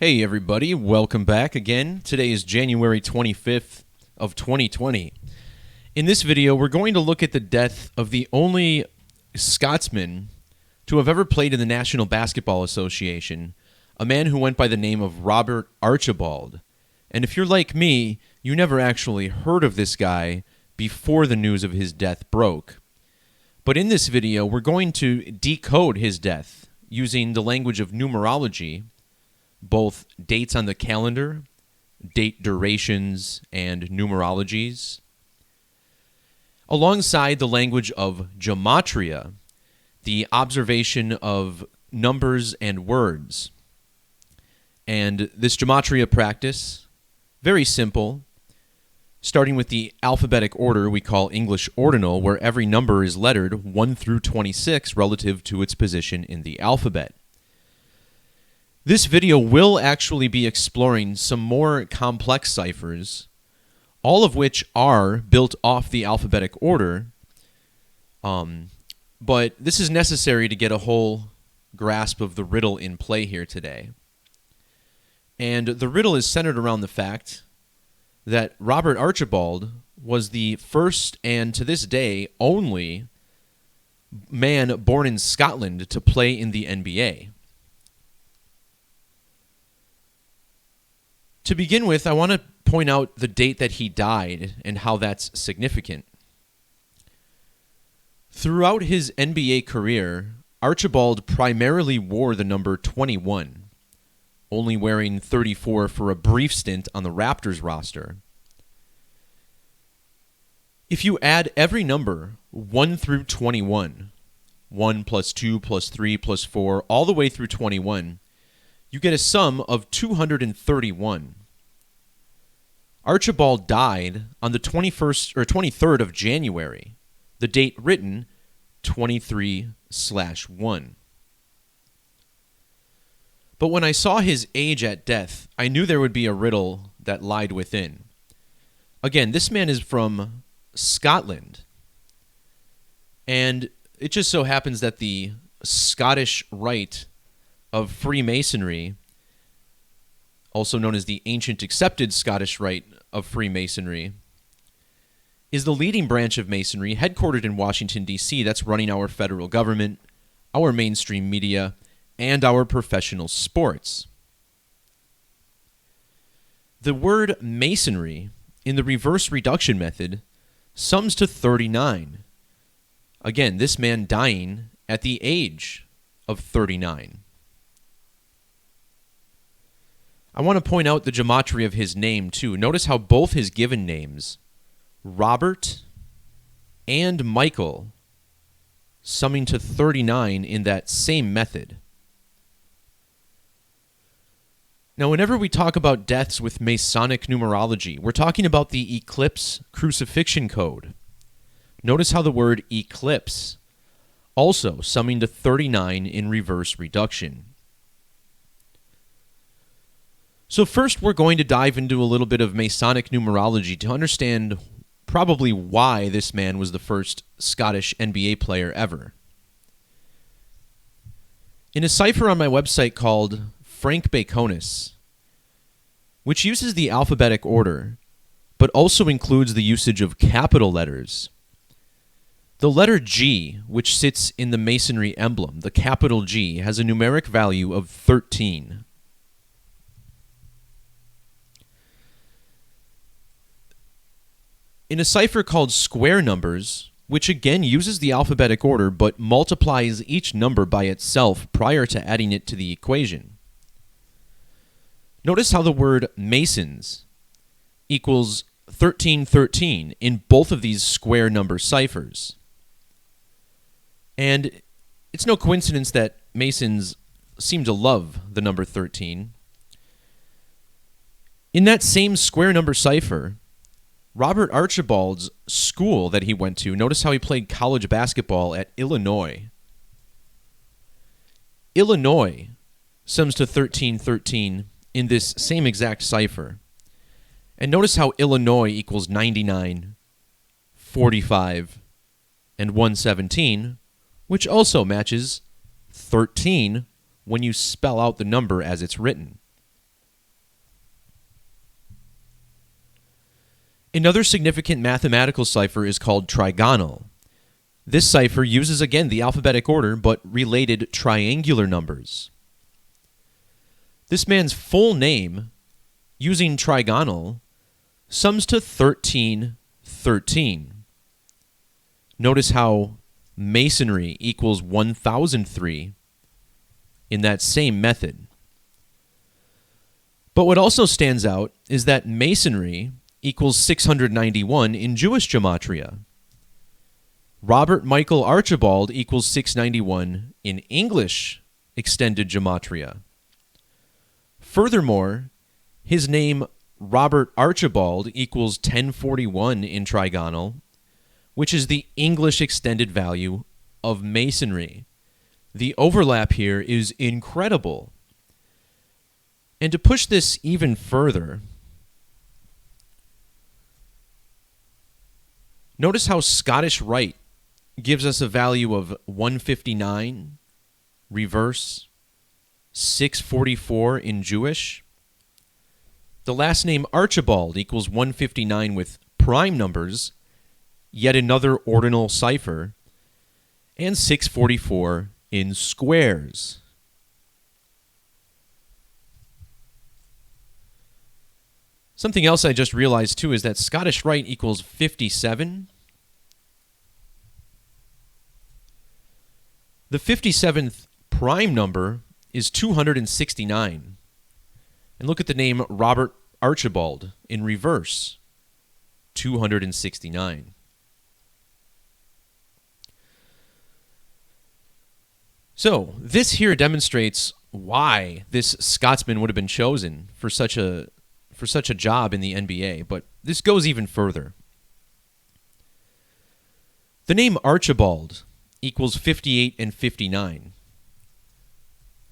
Hey everybody, welcome back again. Today is January 25th of 2020. In this video, we're going to look at the death of the only Scotsman to have ever played in the National Basketball Association, a man who went by the name of Robert Archibald. And if you're like me, you never actually heard of this guy before the news of his death broke. But in this video, we're going to decode his death using the language of numerology, both dates on the calendar, date durations, and numerologies, alongside the language of Gematria, the observation of numbers and words. And this Gematria practice, very simple, starting with the alphabetic order we call English ordinal, where every number is lettered 1 through 26 relative to its position in the alphabet. This video will actually be exploring some more complex ciphers, all of which are built off the alphabetic order, but this is necessary to get a whole grasp of the riddle in play here today. And the riddle is centered around the fact that Robert Archibald was the first and to this day only man born in Scotland to play in the NBA. To begin with, I want to point out the date that he died and how that's significant. Throughout his NBA career, Archibald primarily wore the number 21, only wearing 34 for a brief stint on the Raptors roster. If you add every number 1 through 21, 1 plus 2 plus 3 plus 4, all the way through 21, you get a sum of 231. Archibald died on the 21st or 23rd of January, the date written 23/1. But when I saw his age at death, I knew there would be a riddle that lied within. Again, this man is from Scotland, and it just so happens that the Scottish Rite of Freemasonry, also known as the Ancient Accepted Scottish Rite of Freemasonry, is the leading branch of Masonry headquartered in Washington, D.C. that's running our federal government, our mainstream media, and our professional sports. The word masonry in the reverse reduction method sums to 39. Again, this man dying at the age of 39. I want to point out the gematria of his name, too. Notice how both his given names, Robert and Michael, summing to 39 in that same method. Now, whenever we talk about deaths with Masonic numerology, we're talking about the eclipse crucifixion code. Notice how the word eclipse also summing to 39 in reverse reduction. So first, we're going to dive into a little bit of Masonic numerology to understand probably why this man was the first Scottish NBA player ever. In a cipher on my website called Frank Baconis, which uses the alphabetic order, but also includes the usage of capital letters, the letter G, which sits in the Masonry emblem, the capital G, has a numeric value of 13. In a cipher called square numbers, which again uses the alphabetic order but multiplies each number by itself prior to adding it to the equation. Notice how the word Masons equals 1313 in both of these square number ciphers. And it's no coincidence that Masons seem to love the number 13. In that same square number cipher, Robert Archibald's school that he went to, notice how he played college basketball at Illinois. Illinois sums to 1313 in this same exact cipher. And notice how Illinois equals 99, 45, and 117, which also matches 13 when you spell out the number as it's written. Another significant mathematical cipher is called trigonal. This cipher uses, again, the alphabetic order, but related triangular numbers. This man's full name, using trigonal, sums to 1313. Notice how Masonry equals 1003 in that same method. But what also stands out is that Masonry equals 691 in Jewish Gematria. Robert Michael Archibald equals 691 in English extended Gematria. Furthermore, his name Robert Archibald equals 1041 in trigonal, which is the English extended value of Masonry. The overlap here is incredible. And to push this even further, notice how Scottish Rite gives us a value of 159, reverse, 644 in Jewish. The last name Archibald equals 159 with prime numbers, yet another ordinal cipher, and 644 in squares. Something else I just realized too is that Scottish Rite equals 57. The 57th prime number is 269. And look at the name Robert Archibald in reverse, 269. So, this here demonstrates why this Scotsman would have been chosen for such a job in the NBA, but this goes even further. The name Archibald equals 58 and 59.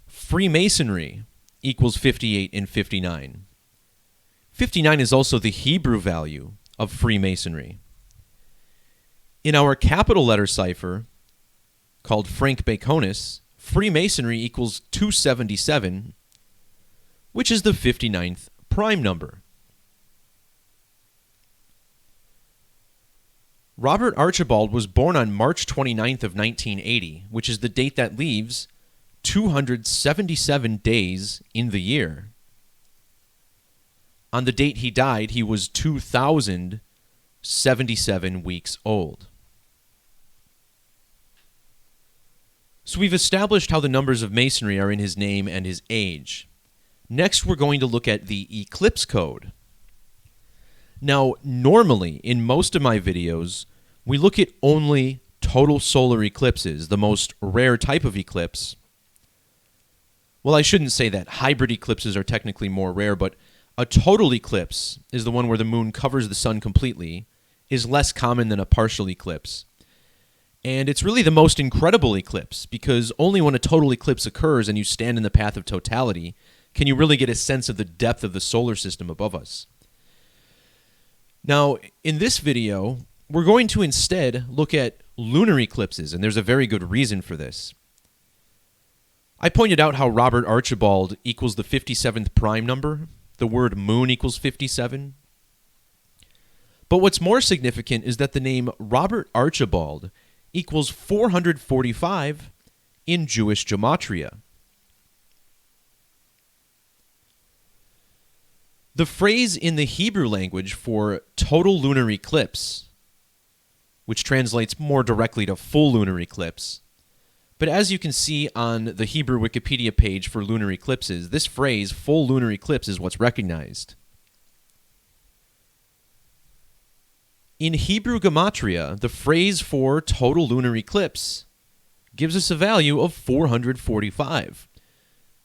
Freemasonry equals 58 and 59. 59 is also the Hebrew value of Freemasonry. In our capital letter cipher, called Frank Baconis, Freemasonry equals 277, which is the 59th prime number. Robert Archibald was born on March 29th of 1980, which is the date that leaves 277 days in the year. On the date he died, he was 2,077 weeks old. So we've established how the numbers of Masonry are in his name and his age. Next, we're going to look at the eclipse code. Now, normally, in most of my videos, we look at only total solar eclipses, the most rare type of eclipse. Well, I shouldn't say that. Hybrid eclipses are technically more rare, but a total eclipse is the one where the moon covers the sun completely, is less common than a partial eclipse. And it's really the most incredible eclipse, because only when a total eclipse occurs and you stand in the path of totality can you really get a sense of the depth of the solar system above us. Now, in this video, we're going to instead look at lunar eclipses, and there's a very good reason for this. I pointed out how Robert Archibald equals the 57th prime number. The word moon equals 57. But what's more significant is that the name Robert Archibald equals 445 in Jewish Gematria. The phrase in the Hebrew language for total lunar eclipse, which translates more directly to full lunar eclipse, but as you can see on the Hebrew Wikipedia page for lunar eclipses, this phrase, full lunar eclipse, is what's recognized. In Hebrew Gematria, the phrase for total lunar eclipse gives us a value of 445.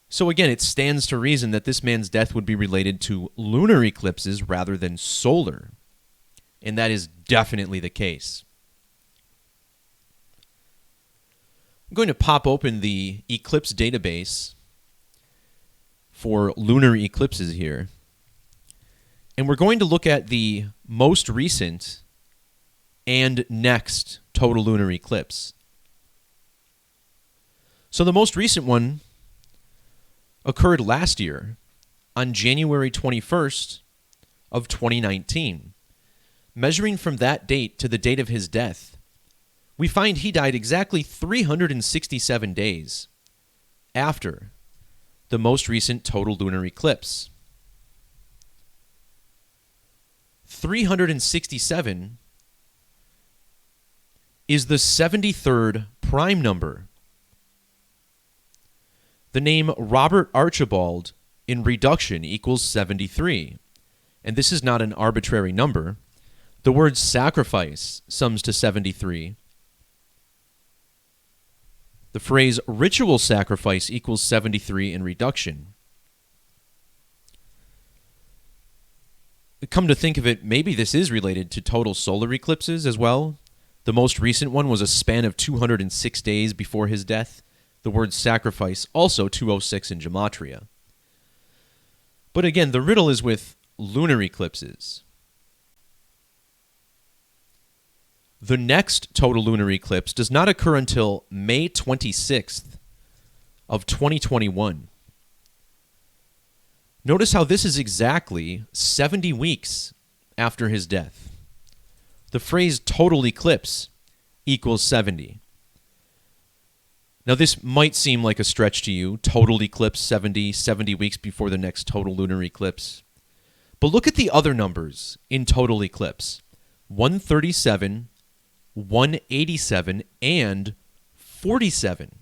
So again, it stands to reason that this man's death would be related to lunar eclipses rather than solar. And that is definitely the case. I'm going to pop open the eclipse database for lunar eclipses here. And we're going to look at the most recent and next total lunar eclipse. So the most recent one occurred last year on January 21st of 2019. Measuring from that date to the date of his death, we find he died exactly 367 days after the most recent total lunar eclipse. 367 is the 73rd prime number. The name Robert Archibald in reduction equals 73. And this is not an arbitrary number. The word sacrifice sums to 73. The phrase ritual sacrifice equals 73 in reduction. Come to think of it, maybe this is related to total solar eclipses as well. The most recent one was a span of 206 days before his death. The word sacrifice also 206 in Gematria. But again, the riddle is with lunar eclipses. The next total lunar eclipse does not occur until May 26th of 2021. Notice how this is exactly 70 weeks after his death. The phrase total eclipse equals 70. Now this might seem like a stretch to you, total eclipse 70 weeks before the next total lunar eclipse. But look at the other numbers in total eclipse. 137, 187, and 47.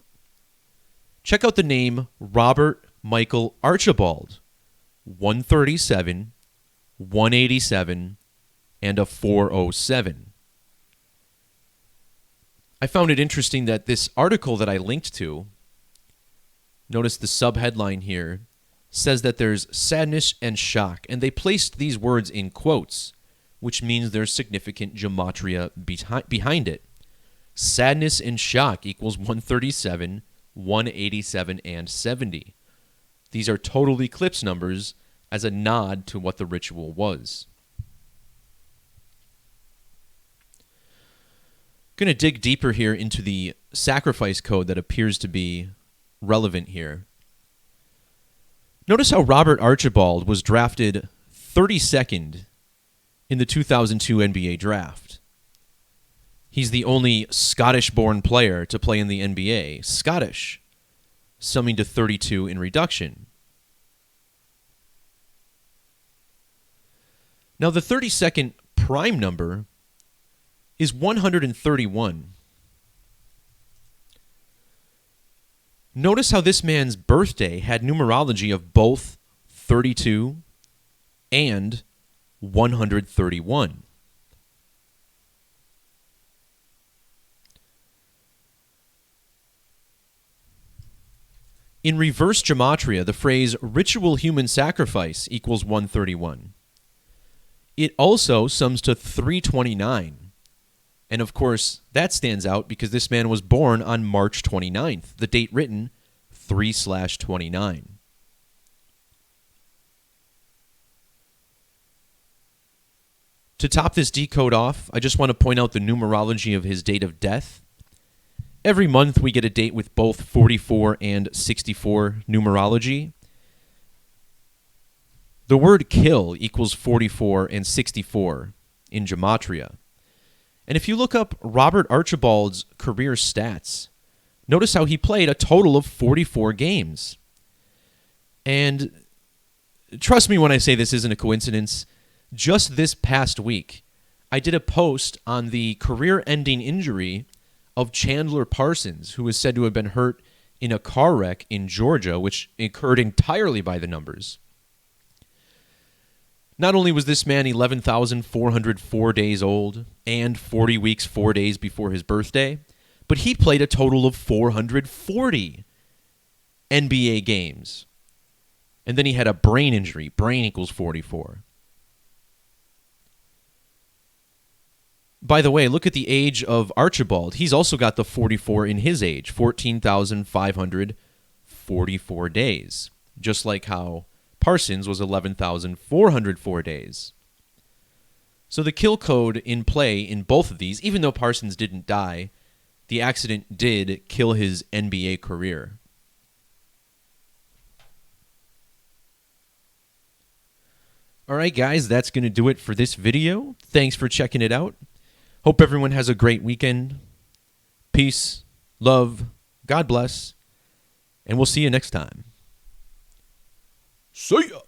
Check out the name Robert Michael Archibald. 137, 187, and a 407. I found it interesting that this article that I linked to, notice the subheadline here, says that there's sadness and shock, and they placed these words in quotes, which means there's significant gematria behind it. Sadness and shock equals 137, 187, and 70. These are total eclipse numbers as a nod to what the ritual was. I'm going to dig deeper here into the sacrifice code that appears to be relevant here. Notice how Robert Archibald was drafted 32nd in the 2002 NBA draft. He's the only Scottish-born player to play in the NBA. Scottish, summing to 32 in reduction. Now, the 32nd prime number is 131. Notice how this man's birthday had numerology of both 32 and 131. In reverse gematria, the phrase ritual human sacrifice equals 131. It also sums to 329. And of course, that stands out because this man was born on March 29th, the date written 3/29. To top this decode off, I just want to point out the numerology of his date of death. Every month we get a date with both 44 and 64 numerology. The word kill equals 44 and 64 in Gematria. And if you look up Robert Archibald's career stats, notice how he played a total of 44 games. And trust me when I say this isn't a coincidence, just this past week, I did a post on the career-ending injury of Chandler Parsons, who is said to have been hurt in a car wreck in Georgia, which occurred entirely by the numbers. Not only was this man 11,404 days old and 40 weeks, 4 days before his birthday, but he played a total of 440 NBA games. And then he had a brain injury. Brain equals 44. By the way, look at the age of Archibald. He's also got the 44 in his age, 14,544 days, just like how Parsons was 11,404 days. So the kill code in play in both of these, even though Parsons didn't die, the accident did kill his NBA career. All right, guys, that's going to do it for this video. Thanks for checking it out. Hope everyone has a great weekend. Peace, love, God bless, and we'll see you next time. See ya!